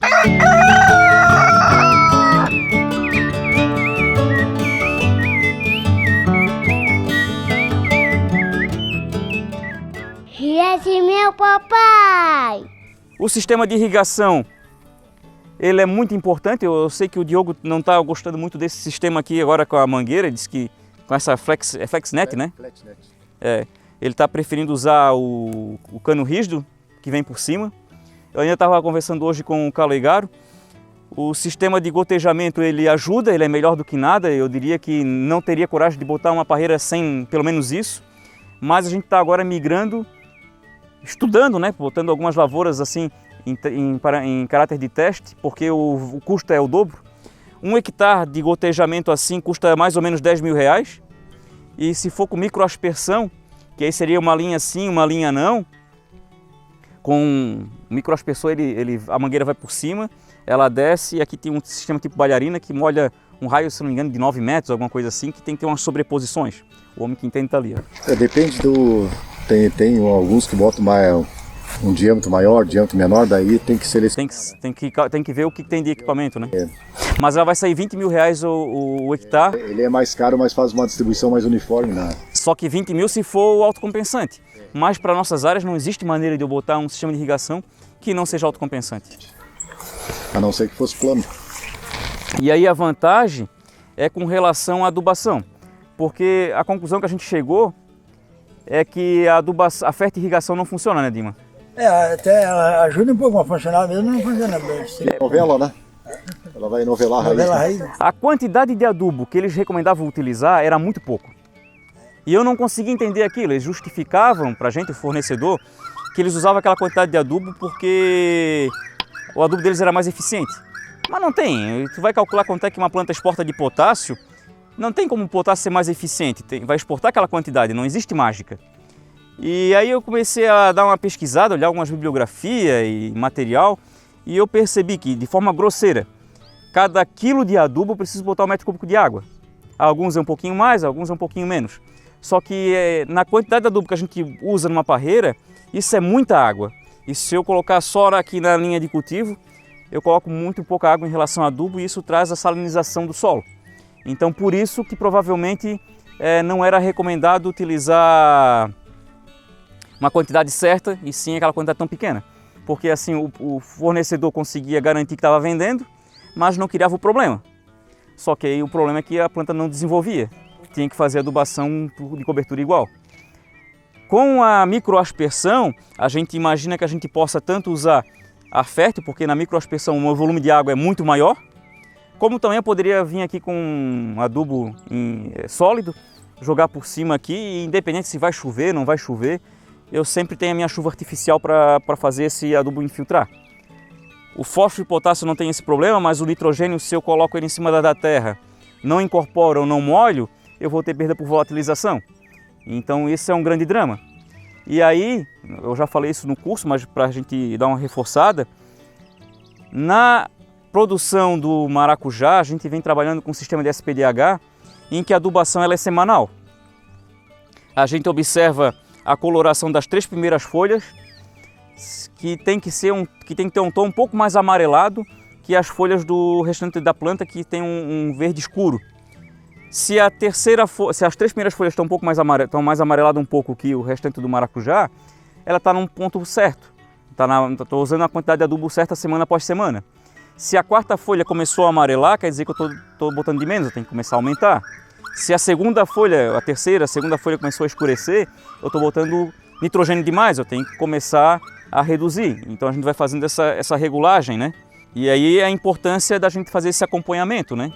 Esse meu papai! O sistema de irrigação, ele é muito importante. Eu sei que o Diogo não está gostando muito desse sistema aqui agora com a mangueira, diz que com essa FlexNet, né? FlexNet. Ele está preferindo usar o cano rígido que vem por cima. Eu ainda estava conversando hoje com o Carlos Igaro. O sistema de gotejamento ele ajuda, ele é melhor do que nada. Eu diria que não teria coragem de botar uma parreira sem pelo menos isso. Mas a gente está agora migrando, estudando, né? Botando algumas lavouras assim em caráter de teste, porque o custo é o dobro. 1 hectare de gotejamento assim custa mais ou menos R$10.000. E se for com microaspersão, que aí seria uma linha sim, uma linha não, com microaspersor a mangueira vai por cima, ela desce e aqui tem um sistema tipo bailarina que molha um raio, se não me engano, de 9 metros, alguma coisa assim, que tem que ter umas sobreposições. O homem que entende está ali. Ó. Depende do... Tem alguns que botam um diâmetro maior, diâmetro menor, daí tem que selecionar. Tem que ver o que tem de equipamento, né? Mas ela vai sair R$20.000 o hectare. Ele é mais caro, mas faz uma distribuição mais uniforme, né? Só que 20 mil se for o autocompensante. Mas para nossas áreas não existe maneira de eu botar um sistema de irrigação que não seja autocompensante. A não ser que fosse plano. E aí a vantagem é com relação à adubação. Porque a conclusão que a gente chegou é que a fertirrigação não funciona, né, Dima? Até ela ajuda um pouco a funcionar, mesmo não funciona bem. Novela, né? Ela vai novelar a raiz. A quantidade de adubo que eles recomendavam utilizar era muito pouco. E eu não conseguia entender aquilo. Eles justificavam para a gente, o fornecedor, que eles usavam aquela quantidade de adubo porque o adubo deles era mais eficiente. Mas não tem. Tu vai calcular quanto é que uma planta exporta de potássio, não tem como o potássio ser mais eficiente. Vai exportar aquela quantidade, não existe mágica. E aí eu comecei a dar uma pesquisada, olhar algumas bibliografias e material, e eu percebi que, de forma grosseira, cada quilo de adubo eu preciso botar 1 metro cúbico de água. Alguns é um pouquinho mais, alguns é um pouquinho menos. Só que na quantidade de adubo que a gente usa numa parreira, isso é muita água. E se eu colocar só aqui na linha de cultivo, eu coloco muito pouca água em relação ao adubo e isso traz a salinização do solo. Então por isso que provavelmente não era recomendado utilizar uma quantidade certa e sim aquela quantidade tão pequena. Porque assim o fornecedor conseguia garantir que estava vendendo, mas não criava o problema. Só que aí o problema é que a planta não desenvolvia. Tinha que fazer adubação de cobertura igual. Com a microaspersão, a gente imagina que a gente possa tanto usar a fértil, porque na microaspersão o volume de água é muito maior, como também eu poderia vir aqui com um adubo sólido, jogar por cima aqui, e independente se vai chover, não vai chover, eu sempre tenho a minha chuva artificial para fazer esse adubo infiltrar. O fósforo e potássio não tem esse problema, mas o nitrogênio, se eu coloco ele em cima da terra, não incorporo ou não molho, eu vou ter perda por volatilização. Então esse é um grande drama. E aí, eu já falei isso no curso, mas para a gente dar uma reforçada, na produção do maracujá, a gente vem trabalhando com um sistema de SPDH, em que a adubação ela é semanal. A gente observa a coloração das 3 primeiras folhas, que tem que ter um tom um pouco mais amarelado que as folhas do restante da planta, que tem um verde escuro. Se as 3 primeiras folhas estão um pouco mais amareladas um pouco que o restante do maracujá, ela está num ponto certo. Estou usando a quantidade de adubo certa semana após semana. Se a 4ª folha começou a amarelar, quer dizer que eu estou botando de menos, eu tenho que começar a aumentar. Se a 2ª folha, a 2ª folha começou a escurecer, eu estou botando nitrogênio demais, eu tenho que começar a reduzir. Então a gente vai fazendo essa regulagem, né? E aí a importância da gente fazer esse acompanhamento, né?